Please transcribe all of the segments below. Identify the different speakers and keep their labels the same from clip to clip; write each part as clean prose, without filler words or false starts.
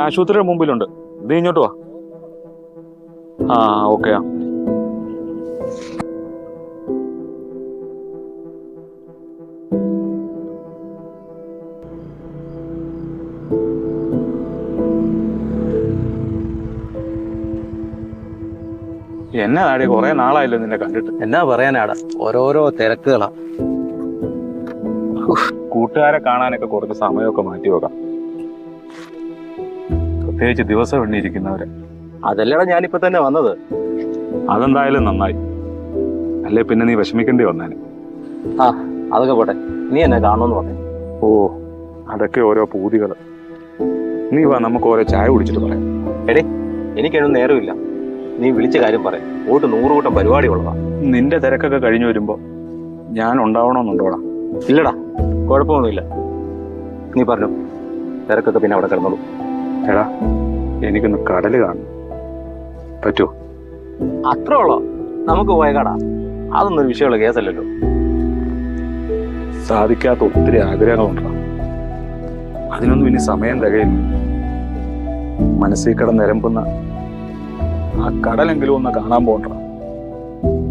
Speaker 1: ആശുപത്രിയുടെ മുമ്പിലുണ്ട്. ഇത് ഇങ്ങോട്ട് വാ. ആ ഓക്കെ. എന്നാ നാടി, കുറെ നാളായല്ലോ നിന്നെ കണ്ടിട്ട്.
Speaker 2: എന്നാ പറയാനാടാ, ഓരോരോ തിരക്കുകളാ.
Speaker 1: കൂട്ടുകാരെ കാണാനൊക്കെ കുറച്ച് സമയമൊക്കെ മാറ്റി വെക്കാം, പ്രത്യേകിച്ച് ദിവസം എണ്ണിയിരിക്കുന്നവരെ.
Speaker 2: അതല്ലടാ ഞാനിപ്പോ തന്നെ വന്നത്.
Speaker 1: അതെന്തായാലും നന്നായി, അല്ലേ പിന്നെ നീ വിഷമിക്കേണ്ടി വന്നേനെ.
Speaker 2: ആ അതൊക്കെ പോട്ടെ, നീ എന്നെ കാണുമെന്ന് പറഞ്ഞു.
Speaker 1: ഓ അതൊക്കെ ഓരോ പൂതികൾ. നീ വാ, നമുക്ക് ഓരോ ചായ കുടിച്ചിട്ട് പറയാം.
Speaker 2: എടേ, എനിക്കൊന്നും നേരമില്ല, നീ വിളിച്ച കാര്യം പറയാം. 100 കൂട്ടം പരിപാടി ഉള്ളതാ.
Speaker 1: നിന്റെ തിരക്കൊക്കെ കഴിഞ്ഞു വരുമ്പോ ഞാൻ ഉണ്ടാവണമെന്നുണ്ടോടാ?
Speaker 2: ഇല്ലടാ, കുഴപ്പമൊന്നുമില്ല. നീ പറഞ്ഞു, തിരക്കൊക്കെ പിന്നെ അവിടെ കിടന്നോളൂ.
Speaker 1: എടാ, എനിക്കൊന്ന് കടല് കാണണം, പറ്റുമോ?
Speaker 2: അത്ര ഉള്ളോ? നമുക്ക് പോയേക്കാടാ, അതൊന്നും ഒരു വിഷയമുള്ള കേസല്ലല്ലോ.
Speaker 1: സാധിക്കാത്ത ഒത്തിരി ആഗ്രഹങ്ങളുണ്ടാ, അതിനൊന്നും ഇനി സമയം തികയില്ല. മനസ്സിൽ കിടന്നിരമ്പുന്ന ആ കടലെങ്കിലും ഒന്ന് കാണാൻ പോകണ്ട.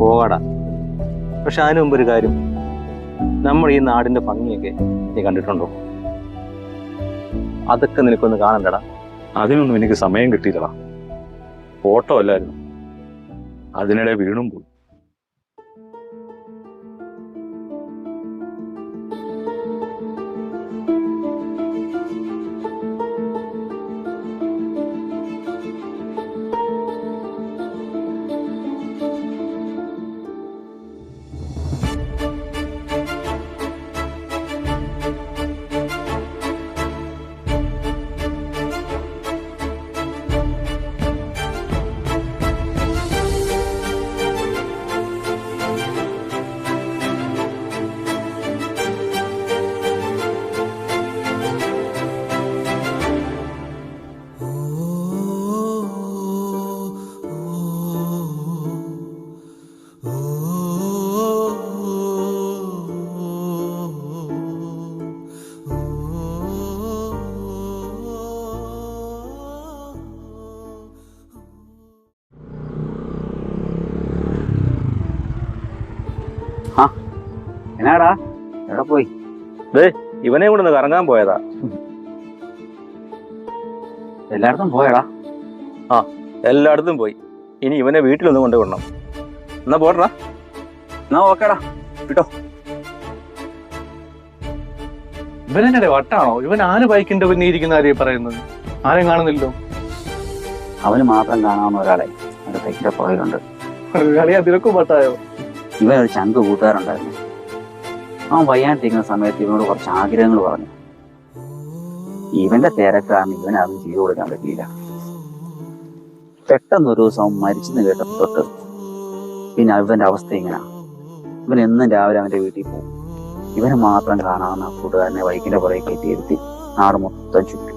Speaker 2: പോകാടാ, പക്ഷെ അതിനു മുമ്പ് ഒരു കാര്യം, നമ്മൾ ഈ നാടിന്റെ ഭംഗിയൊക്കെ നീ കണ്ടിട്ടുണ്ടോ? അതൊക്കെ നിനക്കൊന്ന് കാണണ്ടടാ.
Speaker 1: അതിനൊന്നും എനിക്ക് സമയം കിട്ടിയില്ലടാ, ഫോട്ടോ അല്ലായിരുന്നു, അതിനിടെ വീണും പോയി.
Speaker 2: എന്നാടാ, എവിടെ പോയി? ഇവനെ കൊണ്ടൊന്ന് കറങ്ങാൻ പോയതാ. എല്ലായിടത്തും പോയടാ? ആ, എല്ലായിടത്തും പോയി. ഇനി ഇവനെ വീട്ടിലൊന്നും കൊണ്ടുവിടണം. എന്നാ പോടാ. എന്നാ ഓക്കേടാ, വിട്ടോ.
Speaker 3: ഇവനെങ്ങനെ വട്ടാണോ? ഇവൻ ആന ബൈക്കിന്റെ പിന്നെ ഇരിക്കുന്ന ആരെയും പറയുന്നത്? ആരെയും കാണുന്നില്ലോ.
Speaker 4: അവന് മാത്രം കാണാവുന്ന ഒരാളെ അവന്റെ ബൈക്കിന്റെ പുറകിലുണ്ട്.
Speaker 3: കളിയാ തിരക്കും വട്ടായോ?
Speaker 4: ഇവനൊരു ചങ്ക് കൂട്ടുകാരുണ്ടായിരുന്നു. അവൻ വയ്യാണ്ടിരിക്കുന്ന സമയത്ത് ഇവനോട് കുറച്ച് ആഗ്രഹങ്ങൾ പറഞ്ഞു. ഇവന്റെ തിരക്കാണ് ഇവനെ അതും ചെയ്തു കൊടുക്കാൻ പറ്റിയില്ല. പെട്ടെന്നൊരു ദിവസം മരിച്ചെന്ന് കേട്ട തൊട്ട് പിന്നെ ഇവന്റെ അവസ്ഥ ഇങ്ങനെ. ഇവൻ എന്നും രാവിലെ അവന്റെ വീട്ടിൽ പോകും. ഇവന് മാത്രം കാണാവുന്ന കൂട്ടുകാരനെ ബൈക്കിന്റെ പുറകെ കയറ്റി ഇരുത്തി നാട് മൊത്തം ചുറ്റും.